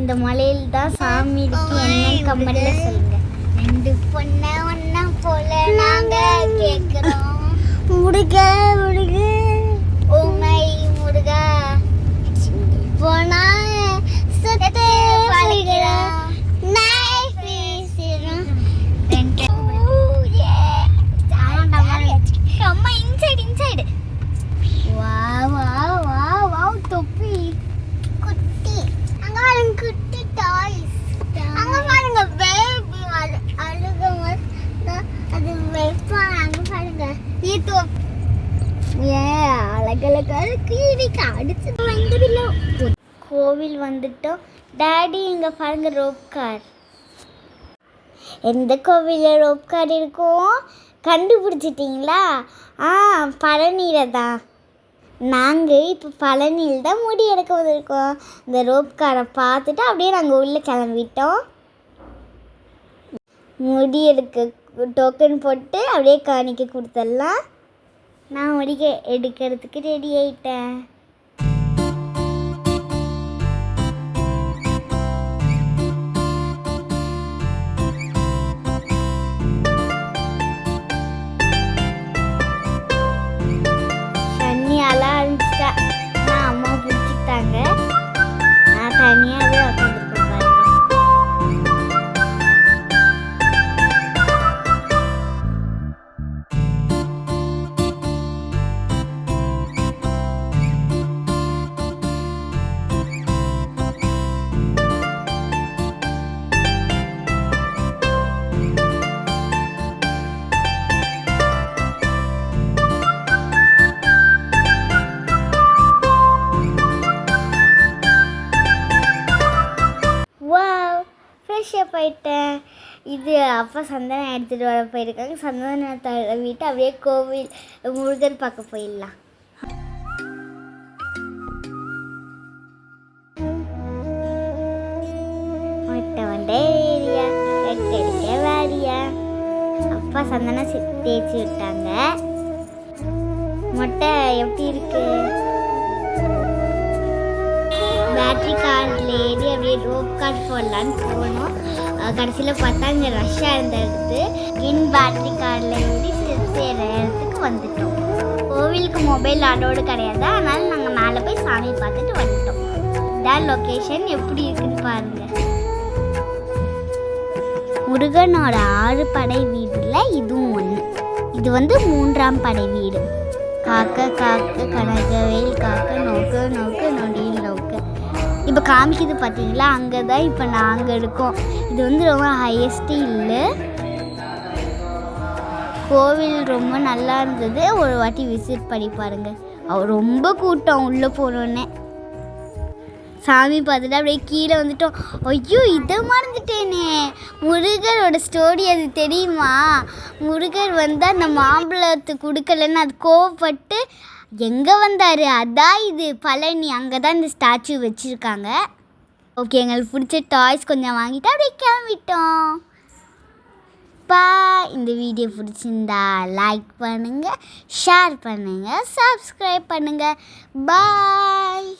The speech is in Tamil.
இந்த மலையில் தான் சாமி இருக்கு. என்ன கம்மல்ல சொல்லுங்க. ரெண்டு பொண்ண ஒண்ணா போல நாங்க கேக்குறோம். முருக முருக ஓமை முருக போனா சத்தே பாலிகா நைஸ் ஃபீஸ் ரெண்டு அம்மா inside wow wow wow wow தொப்பி குட்டி அங்க பாருங்க குட்டி டாய்ஸ் அங்க பாருங்க பேபி அழுகுங்க அது வெப்பாங்க அங்க பாருங்க ஈட்டோ அழகழகா கீரிக்கு அடிச்சு வந்துடல. கோவில் வந்துட்டோம். டாடி இங்க பாருங்க ரோப் கார். எந்த கோவிலில் ரோப் கார் இருக்கும் கண்டுபிடிச்சிட்டிங்களா? பழனியில் தான். நாங்கள் இப்போ பழனியில் தான் முடி எடுக்க வந்திருக்கோம். இந்த ரோப் காரை பார்த்துட்டு அப்படியே நாங்கள் உள்ளே கிளம்பிட்டோம். முடி எடுக்க டோக்கன் போட்டு அப்படியே காணிக்க கொடுத்துடலாம். நான் முடி எடுக்கிறதுக்கு ரெடி ஆயிட்டேன். நான் அம்மா பிடிச்சிட்டாங்க. நான் தனியாகவே உட்காந்துருக்கேன் பாருங்க. போயிட்டேன். இது அப்பா சந்தனம் எடுத்துகிட்டு வர போயிருக்காங்க. சந்தனத்தை வீட்டு அப்படியே கோவில் முருகன் பார்க்க போயிடலாம். மொட்டை வண்டே ஏரியா கட்டடிக்க வாரியா. அப்பா சந்தனம் தேய்ச்சி விட்டாங்க. மொட்டை எப்படி இருக்கு? பேட்ரி காரில் ஏறி அப்படியே ரோப் கார் போடலான்னு போனோம். கடைசியில் பார்த்தா இங்கே ரஷ்ஷாக இருந்த இடத்து பேட்ரி காரில் ஏறி சேர இடத்துக்கு வந்துட்டோம். கோவிலுக்கு மொபைல் அலோடு கிடையாது. அதனால் நாங்கள் மேலே போய் சாமி பார்த்துட்டு வந்துட்டோம். இதான் லொக்கேஷன். எப்படி இருக்குன்னு பாருங்கள். முருகனோட 6 படை வீடில் இதுவும் ஒன்று. இது வந்து 3ஆம் படை வீடு. காக்க காக்க கனகவேல் காக்க நோக்கு நோக்கு நொடியில் நோக்கு. இப்போ காமிக்குது பார்த்தீங்களா? அங்கே தான் இப்போ நாங்கள் இருக்கோம். இது வந்து ரொம்ப ஹையஸ்ட் இல்லை. கோவில் ரொம்ப நல்லா இருந்தது. ஒரு வாட்டி விசிட் பண்ணி பாருங்கள். ரொம்ப கூட்டம் உள்ளே போனோன்னே. சாமி பார்த்துட்டு அப்படியே கீழே வந்துட்டோம். ஐயோ இதை மறந்துட்டேனே. முருகரோட ஸ்டோரி அது தெரியுமா? முருகர் வந்து அந்த மாம்பழத்தை கொடுக்கலன்னு அது கோவப்பட்டு எங்கே வந்தார்? அதான் இது பழனி. அங்கே தான் இந்த ஸ்டாச்சு வச்சுருக்காங்க. ஓகே, எங்களுக்கு பிடிச்ச டாய்ஸ் கொஞ்சம் வாங்கிட்டு அப்படியே கிளம்பிட்டோம். இந்த வீடியோ பிடிச்சிருந்தா லைக் பண்ணுங்கள், ஷேர் பண்ணுங்கள், சப்ஸ்கிரைப் பண்ணுங்கள். பாய்.